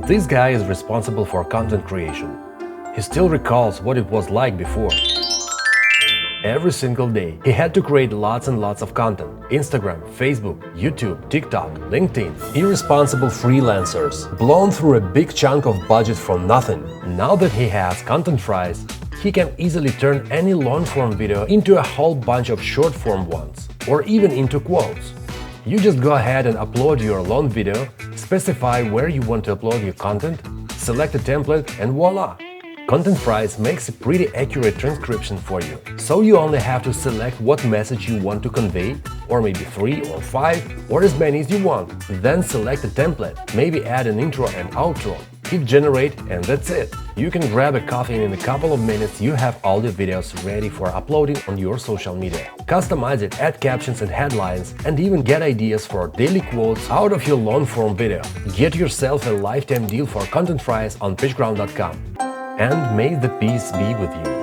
This guy is responsible for content creation. He still recalls what it was like before. Every single day, he had to create lots and lots of content. Instagram, Facebook, YouTube, TikTok, LinkedIn. Irresponsible freelancers, blown through a big chunk of budget from nothing. Now that he has ContentFries, he can easily turn any long-form video into a whole bunch of short-form ones, or even into quotes. You just go ahead and upload your long video, specify where you want to upload your content, select a template, and voila! ContentFries makes a pretty accurate transcription for you, so you only have to select what message you want to convey, or maybe 3 or 5, or as many as you want. Then select a template, maybe add an intro and outro, hit generate, and that's it. You can grab a coffee and in a couple of minutes you have all your videos ready for uploading on your social media. Customize it, add captions and headlines, and even get ideas for daily quotes out of your long-form video. Get yourself a lifetime deal for ContentFries on PitchGround.com. And may the peace be with you.